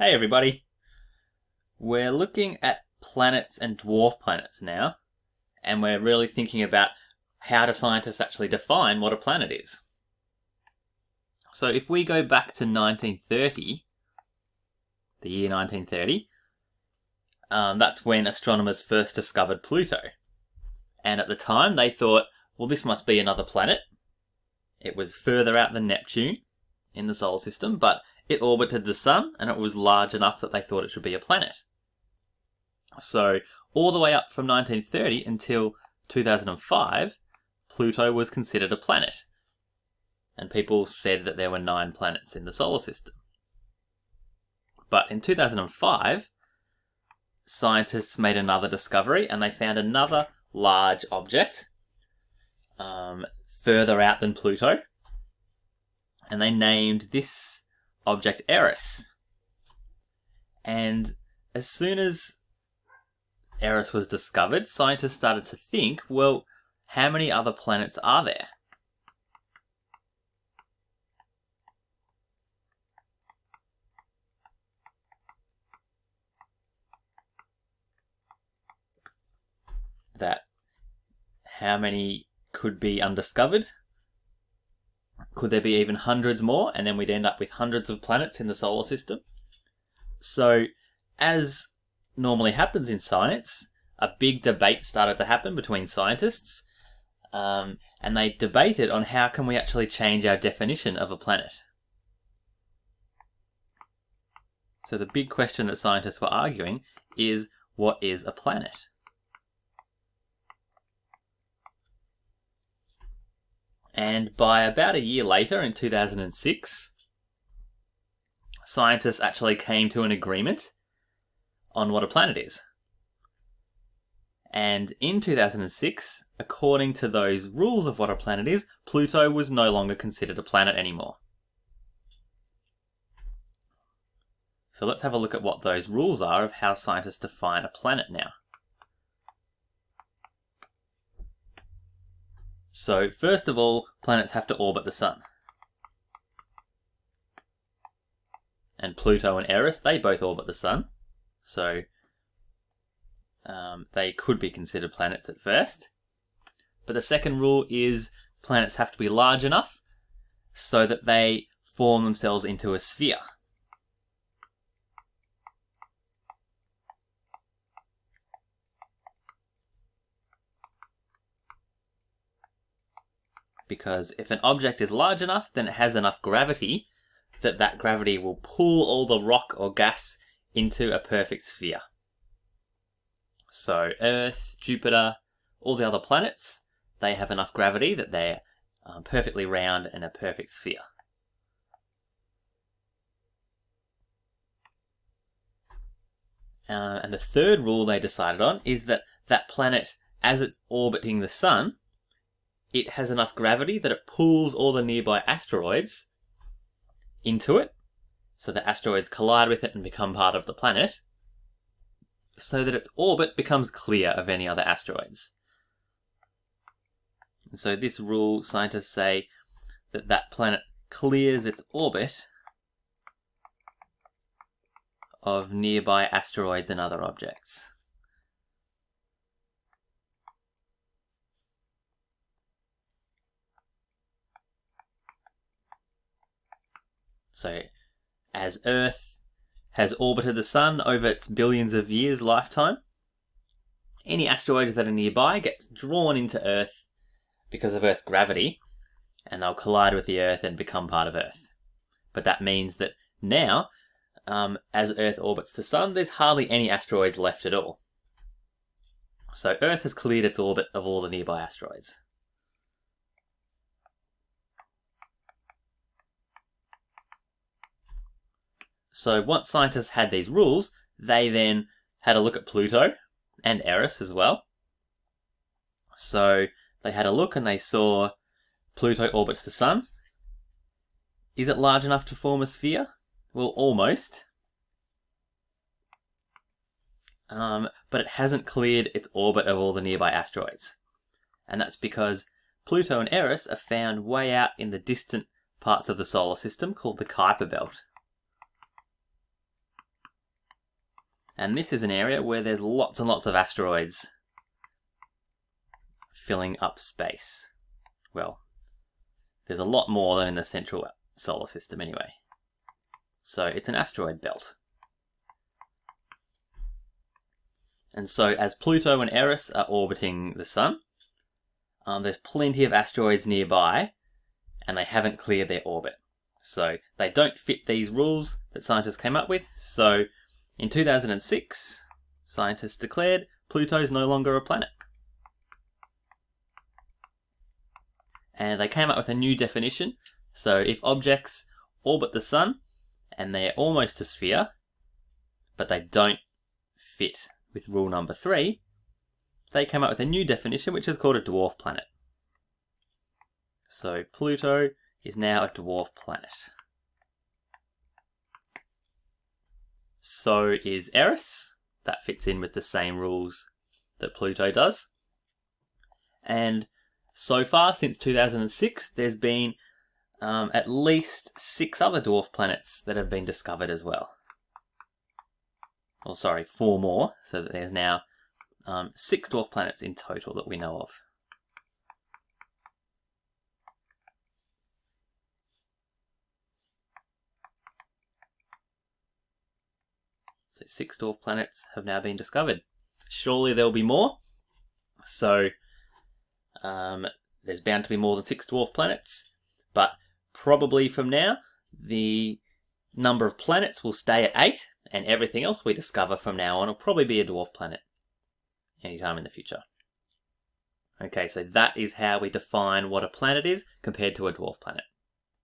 Hey everybody! We're looking at planets and dwarf planets now, and we're really thinking about how do scientists actually define what a planet is. So if we go back to 1930, the year 1930, that's when astronomers first discovered Pluto. And at the time they thought, well, this must be another planet. It was further out than Neptune in the solar system, but it orbited the sun and it was large enough that they thought it should be a planet. So all the way up from 1930 until 2005, Pluto was considered a planet. And people said that there were 9 planets in the solar system. But in 2005, scientists made another discovery and they found another large object further out than Pluto. And they named this object Eris. And as soon as Eris was discovered, scientists started to think, well, how many other planets are there? How many could be undiscovered? Could there be even hundreds more? And then we'd end up with hundreds of planets in the solar system. So, as normally happens in science, a big debate started to happen between scientists, and they debated on how can we actually change our definition of a planet. So the big question that scientists were arguing is, what is a planet? And by about a year later, in 2006, scientists actually came to an agreement on what a planet is. And in 2006, according to those rules of what a planet is, Pluto was no longer considered a planet anymore. So let's have a look at what those rules are of how scientists define a planet now. So first of all, planets have to orbit the sun. And Pluto and Eris, they both orbit the sun. So they could be considered planets at first. But the second rule is planets have to be large enough so that they form themselves into a sphere. Because if an object is large enough, then it has enough gravity that gravity will pull all the rock or gas into a perfect sphere. So Earth, Jupiter, all the other planets, they have enough gravity that they're perfectly round and a perfect sphere. And the third rule they decided on is that planet, as it's orbiting the sun, it has enough gravity that it pulls all the nearby asteroids into it, so the asteroids collide with it and become part of the planet, so that its orbit becomes clear of any other asteroids. And so this rule, scientists say that planet clears its orbit of nearby asteroids and other objects. So, as Earth has orbited the sun over its billions of years lifetime, any asteroids that are nearby gets drawn into Earth because of Earth's gravity, and they'll collide with the Earth and become part of Earth. But that means that now, as Earth orbits the sun, there's hardly any asteroids left at all. So Earth has cleared its orbit of all the nearby asteroids. So once scientists had these rules, they then had a look at Pluto and Eris as well. So they had a look and they saw Pluto orbits the sun. Is it large enough to form a sphere? Well, almost. But it hasn't cleared its orbit of all the nearby asteroids. And that's because Pluto and Eris are found way out in the distant parts of the solar system called the Kuiper belt. And this is an area where there's lots and lots of asteroids filling up space. Well, there's a lot more than in the central solar system anyway. So it's an asteroid belt. And so as Pluto and Eris are orbiting the Sun, there's plenty of asteroids nearby, and they haven't cleared their orbit. So they don't fit these rules that scientists came up with. So in 2006, scientists declared Pluto's no longer a planet. And they came up with a new definition. So if objects orbit the Sun and they're almost a sphere, but they don't fit with rule number 3, they came up with a new definition which is called a dwarf planet. So Pluto is now a dwarf planet. So is Eris. That fits in with the same rules that Pluto does. And so far, since 2006, there's been at least 6 other dwarf planets that have been discovered as well. Or sorry, 4 more, so that there's now 6 dwarf planets in total that we know of. So 6 dwarf planets have now been discovered. Surely there'll be more. So there's bound to be more than 6 dwarf planets, but probably from now the number of planets will stay at 8, and everything else we discover from now on will probably be a dwarf planet anytime in the future. Okay, so that is how we define what a planet is compared to a dwarf planet.